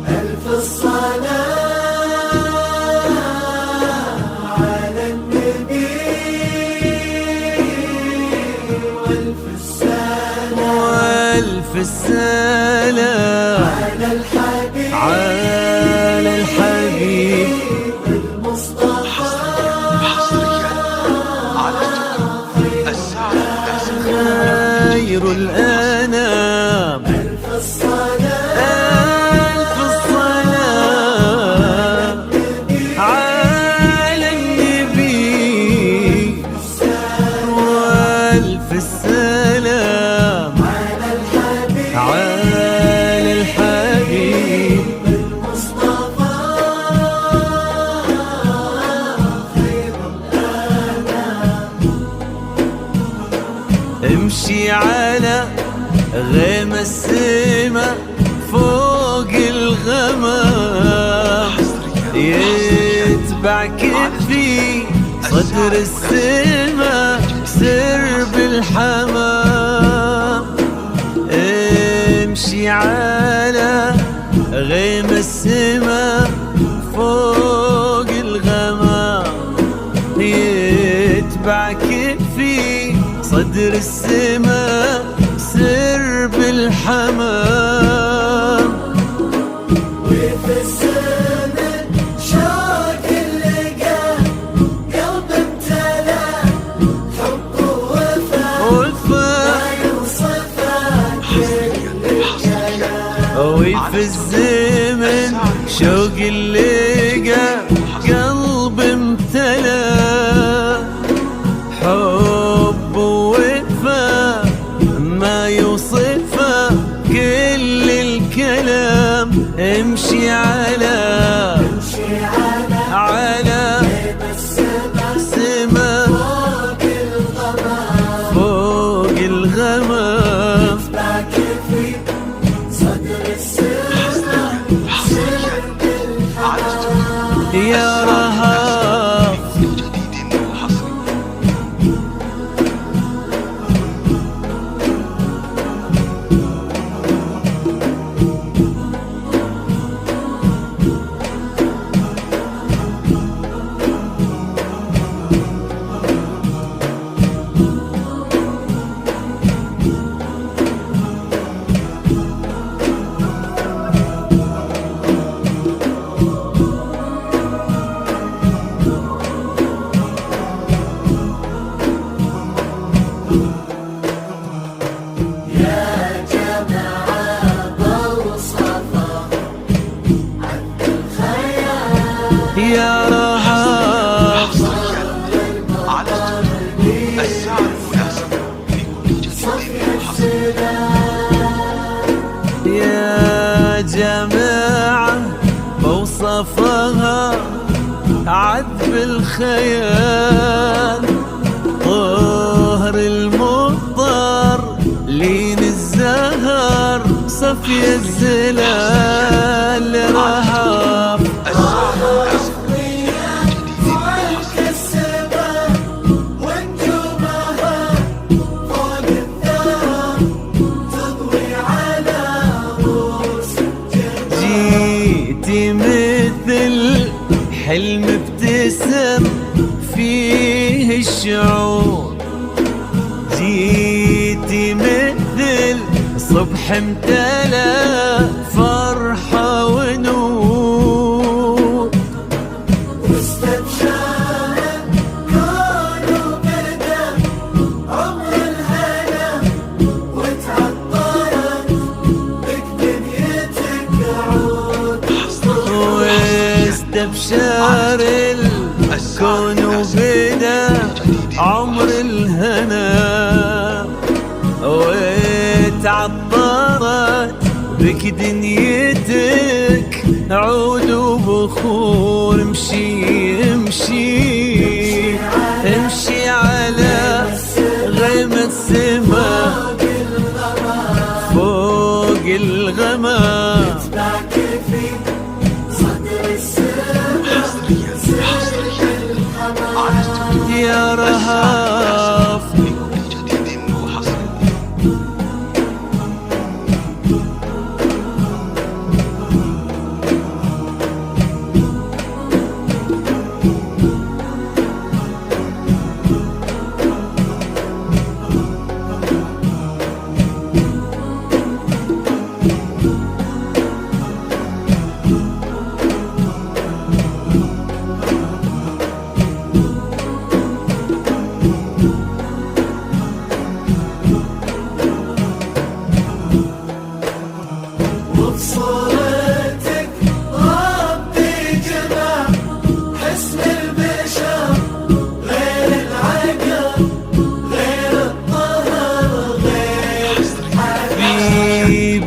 ألف الصلاة على النبي وألف السلام على الحبيب المصطفى خير الأنام. ألف الصلاة على النبي وألف السلام على الحبيب المصطفى خير الأنام. امشي على غيم السما فوق الغمام، يتبعك في صدر السما سرب الحمام. امشي على غيم السما فوق الغمام، يتبعك في صدر السما سرب الحمام. وفي السماء شوق اللقا قلب امتلا حب ووفا ما يوصفه كل الكلام. وفي الزمن شوق اللقا قلب امتلا حب ووفا ما يوصفه كل الكلام. امشي على السما فوق الغمام، يا رهاب يا رهاب يا جماعة بوصفها عذب الخيال، طهر المضطر لين الزهر صفي الزلال. رهاب مثل حلم ابتسم فيه الشعور، جيتي مثل صبح امتلا فرحة ونور. واستبشرت كون وبردت عمر الهنا وتعطرت بك دنيتك عود. واستبشر الكون وبدا عمر الهنا وتعطرت بك دنيتك عود وبخور. امشي امشي امشي على غيم السما فوق الغمام.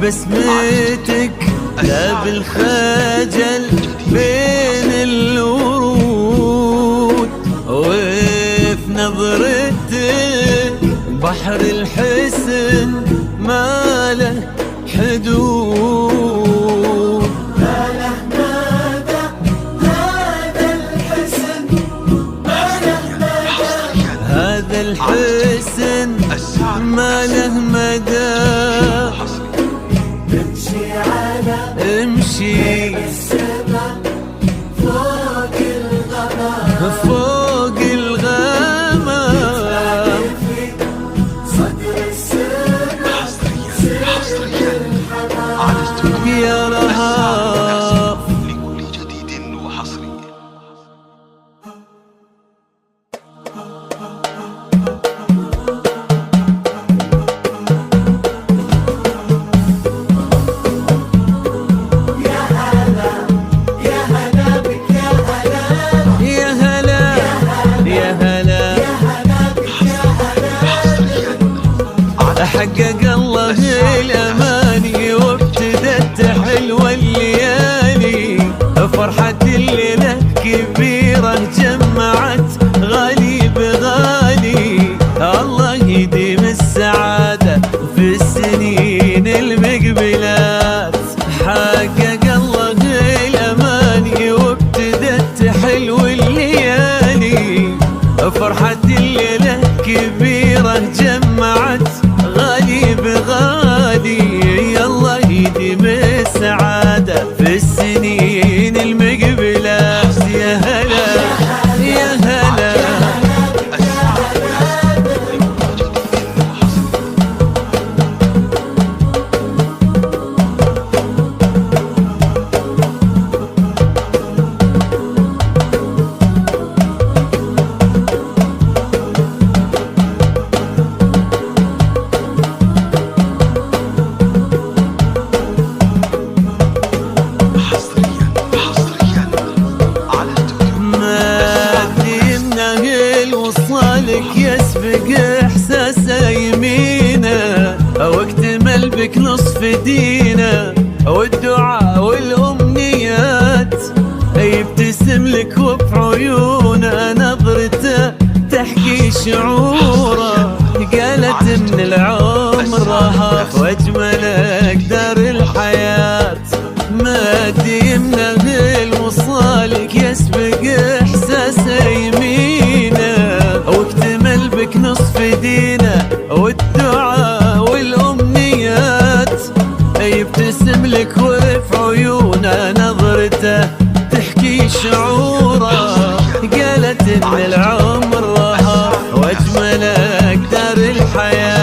بسمتك لا بالخجل بين الورود، وفي نظرتك بحر الحسن ما له حدود. ما له مدى هذا الحسن، ما له مدى هذا الحسن ما له مدى. امشي على امشي السما فوق الغمام، فوق الغمام في صدر السما سر الحمام. يا رهاب. لكل جديد وحصري. يا هلا يا هلا بك يا هلا، يا هلا يا هلا يا هلا بك يا هلا. حقق الله الأماني وابتدت حلوة الليالي، فرحة الليلة كبيرة جمعت غالي بغالي. الله يديم السعادة في السنين المقبلات. حقق الله الأماني وابتدت حلوة الليالي، فرحة الليلة كبيرة جمعت غالي بغالي. الله يديم السعادة في السنين المقبلات. يا هلا يا هلا حصريا على استوديو. ما ديمنا الوصالك يسبق احساسه يمينه، واكتمل بك نصف دينه، والدعاء والامنيات يبتسم لك وبعيونه نظرته تحكي شعوره. قالت ان العمر رهف واجمل اقدار الحياه. ما ديمنا الوصالك يسبق احساسه يمينه، واكتمل بك نصف دينه، والدعاء والامنيات يبتسم لك وفي عيونه نظرته تحكي شعوره. قالت ان العمر رهف واجمل اقدار الحياه.